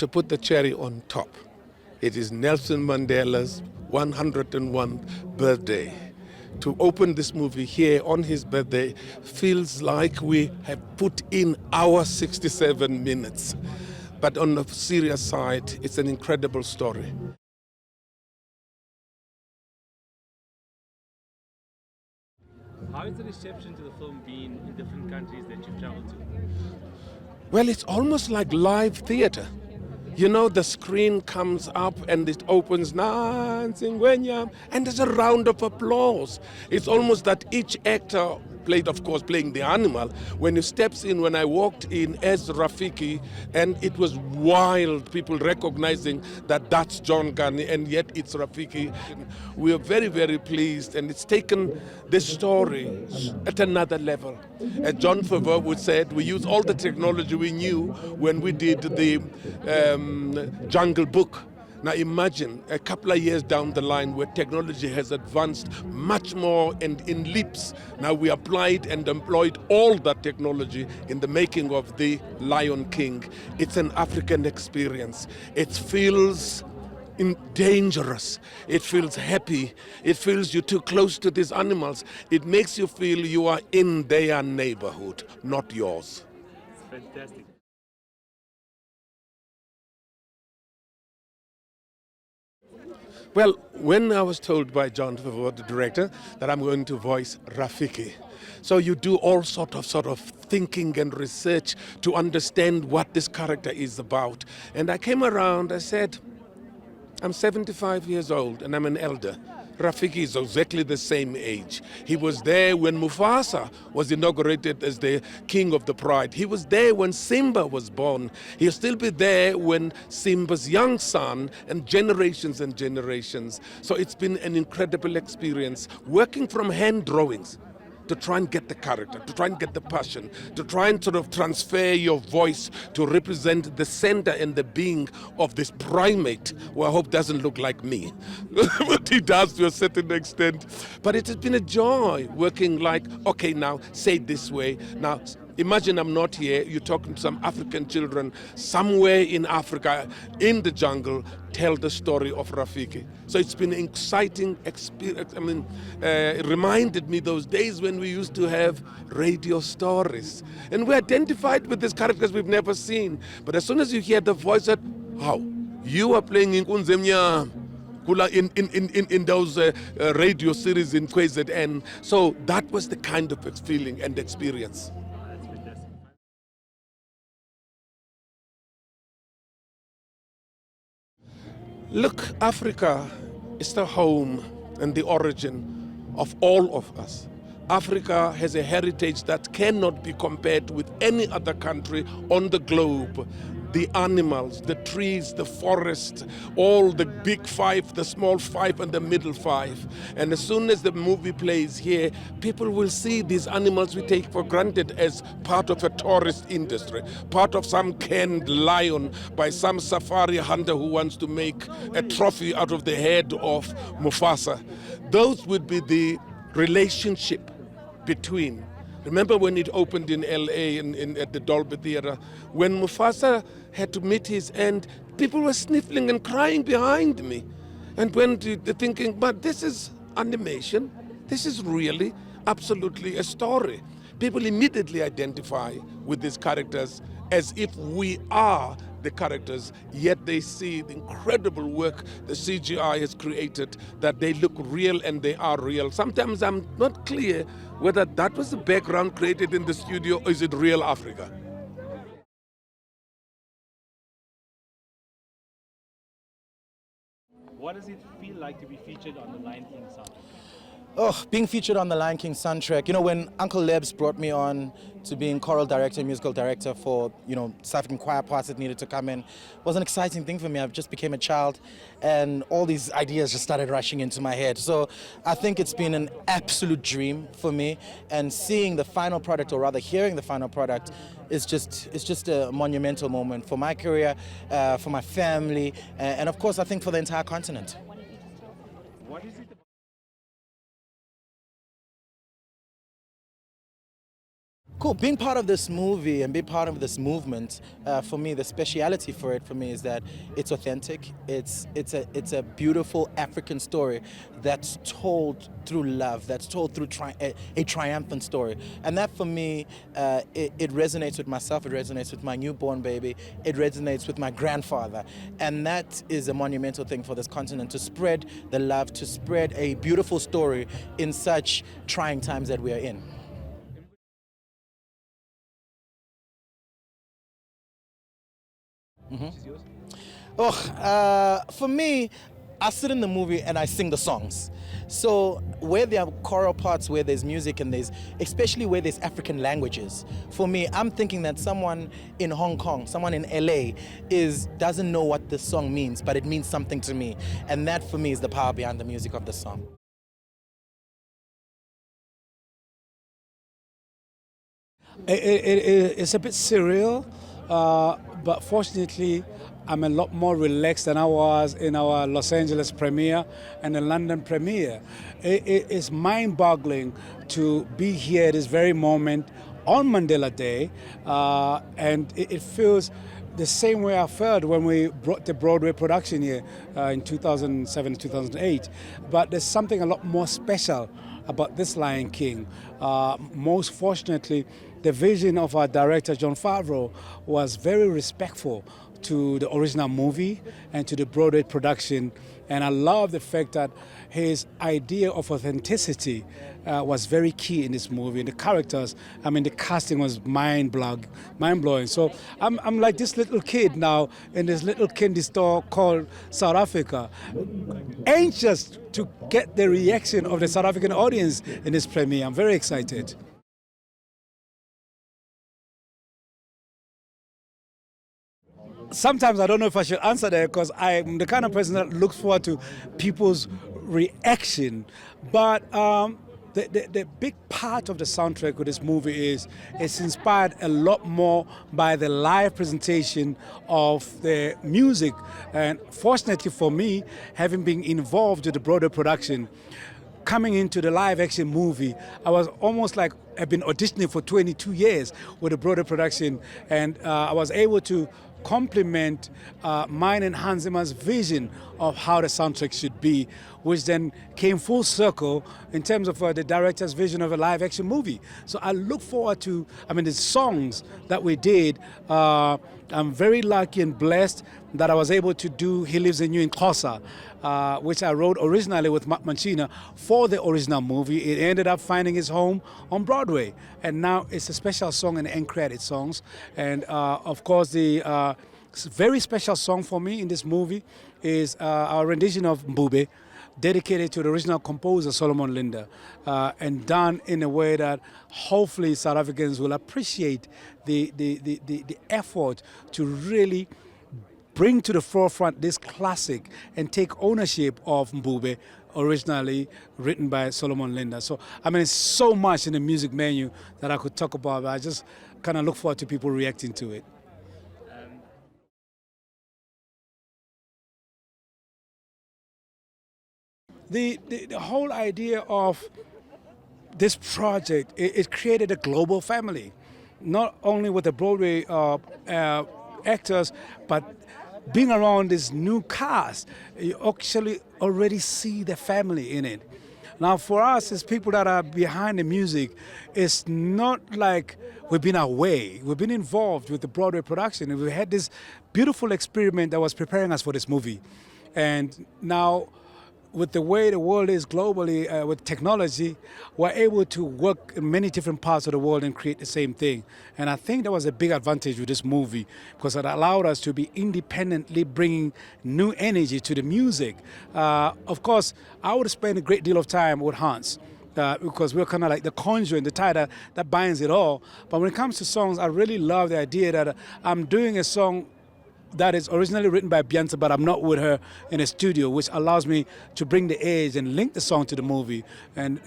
to put the cherry on top, it is Nelson Mandela's 101st birthday. To open this movie here on his birthday feels like we have put in our 67 minutes. But on the serious side, it's an incredible story. How has the reception to the film been in different countries that you've traveled to? Well, it's almost like live theater. You know, the screen comes up and it opens, and there's a round of applause. It's almost that each actor playing the animal. When he steps in, when I walked in as Rafiki, and it was wild, people recognizing that that's John Kani, and yet it's Rafiki. We are very, very pleased, and it's taken this story at another level. As Jon Favreau would say, we use all the technology we knew when we did the Jungle Book. Now imagine a couple of years down the line where technology has advanced much more and in leaps. Now we applied and employed all that technology in the making of the Lion King. It's an African experience. It feels dangerous. It feels happy. It feels you're too close to these animals. It makes you feel you are in their neighborhood, not yours. It's fantastic. Well, when I was told by Jon Favreau, the director, that I'm going to voice Rafiki, so you do all sort of thinking and research to understand what this character is about. And I came around, I said, I'm 75 years old and I'm an elder. Rafiki is exactly the same age. He was there when Mufasa was inaugurated as the king of the pride. He was there when Simba was born. He'll still be there when Simba's young son, and generations and generations. So it's been an incredible experience working from hand drawings to try and get the character, to try and get the passion, to try and sort of transfer your voice to represent the center and the being of this primate, who I hope doesn't look like me. But he does to a certain extent. But it has been a joy working like, okay, now say it this way. Now, imagine I'm not here, you're talking to some African children somewhere in Africa, in the jungle, tell the story of Rafiki. So it's been an exciting experience. I mean, it reminded me those days when we used to have radio stories. And we identified with these characters we've never seen. But as soon as you hear the voice, that, how? You are playing in Kunzemnya. In those radio series in KZN. So that was the kind of feeling and experience. Look, Africa is the home and the origin of all of us. Africa has a heritage that cannot be compared with any other country on the globe. The animals, the trees, the forest, all the big five, the small five, and the middle five. And as soon as the movie plays here, people will see these animals we take for granted as part of a tourist industry, part of some canned lion by some safari hunter who wants to make a trophy out of the head of Mufasa. Those would be the relationship between. Remember when it opened in LA at the Dolby Theatre, when Mufasa had to meet his end, people were sniffling and crying behind me. And when they're thinking, but this is animation, this is really absolutely a story. People immediately identify with these characters as if we are the characters, yet they see the incredible work the CGI has created, that they look real and they are real. Sometimes I'm not clear whether that was the background created in the studio or is it real Africa. What does it feel like to be featured on the Lion King soundtrack? Oh, being featured on the Lion King soundtrack. You know, when Uncle Lebs brought me on to being choral director, musical director for, South African choir parts that needed to come in, was an exciting thing for me. I just became a child and all these ideas just started rushing into my head. So I think it's been an absolute dream for me, and seeing the final product, or rather hearing the final product, it's just a monumental moment for my career, for my family, and of course I think for the entire continent. What is it about? Cool. Being part of this movie and being part of this movement, for me, the speciality for it for me is that it's authentic. It's a beautiful African story that's told through love. That's told through a triumphant story, and that for me, it resonates with myself. It resonates with my newborn baby. It resonates with my grandfather, and that is a monumental thing for this continent, to spread the love, to spread a beautiful story in such trying times that we are in. For me, I sit in the movie and I sing the songs. So where there are choral parts, where there's music and especially where there's African languages, for me, I'm thinking that someone in Hong Kong, someone in LA doesn't know what this song means, but it means something to me. And that for me is the power behind the music of the song. It's a bit surreal, but fortunately, I'm a lot more relaxed than I was in our Los Angeles premiere and the London premiere. It's mind-boggling to be here at this very moment on Mandela Day, and it feels the same way I felt when we brought the Broadway production here in 2007, 2008. But there's something a lot more special about this Lion King. Most fortunately, the vision of our director, Jon Favreau, was very respectful to the original movie and to the Broadway production. And I love the fact that his idea of authenticity was very key in this movie. And the characters, I mean, the casting was mind-blowing. So I'm like this little kid now in this little candy store called South Africa, anxious to get the reaction of the South African audience in this premiere. I'm very excited. Sometimes I don't know if I should answer that because I'm the kind of person that looks forward to people's reaction. But the big part of the soundtrack of this movie is it's inspired a lot more by the live presentation of the music. And fortunately for me, having been involved with the Broadway production, coming into the live action movie, I was almost like I've been auditioning for 22 years with the Broadway production, and I was able to complement mine and Hans Zimmer's vision of how the soundtrack should be, which then came full circle in terms of the director's vision of a live action movie. So I look forward to, the songs that we did. I'm very lucky and blessed that I was able to do He Lives in You in Xhosa, which I wrote originally with Mark Mancina for the original movie. It ended up finding its home on Broadway, and now it's a special song in the end credit songs. And of course, the very special song for me in this movie is our rendition of Mbube, dedicated to the original composer Solomon Linda, and done in a way that hopefully South Africans will appreciate the effort to really bring to the forefront this classic and take ownership of Mbube, originally written by Solomon Linda. So, it's so much in the music menu that I could talk about, but I just kind of look forward to people reacting to it. The whole idea of this project, it created a global family, not only with the Broadway actors, but being around this new cast, you actually already see the family in it. Now for us, as people that are behind the music, it's not like we've been away. We've been involved with the Broadway production, and we had this beautiful experiment that was preparing us for this movie. And now, with the way the world is globally, with technology, we're able to work in many different parts of the world and create the same thing. And I think that was a big advantage with this movie, because it allowed us to be independently bringing new energy to the music. Of course, I would spend a great deal of time with Hans, because we're kind of like the conjuring, the tie that binds it all. But when it comes to songs, I really love the idea that I'm doing a song that is originally written by Beyoncé, but I'm not with her in a studio, which allows me to bring the edge and link the song to the movie. And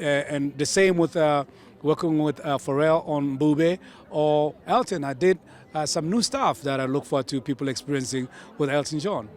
the same with working with Pharrell on Mbube or Elton. I did some new stuff that I look forward to people experiencing with Elton John.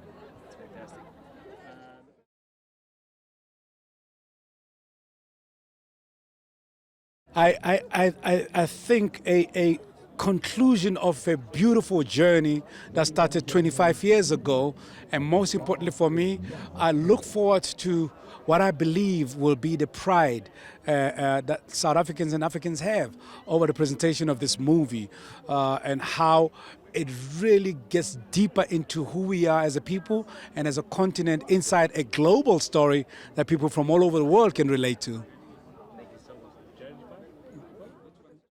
I think a conclusion of a beautiful journey that started 25 years ago. And most importantly for me, I look forward to what I believe will be the pride that South Africans and Africans have over the presentation of this movie and how it really gets deeper into who we are as a people and as a continent inside a global story that people from all over the world can relate to.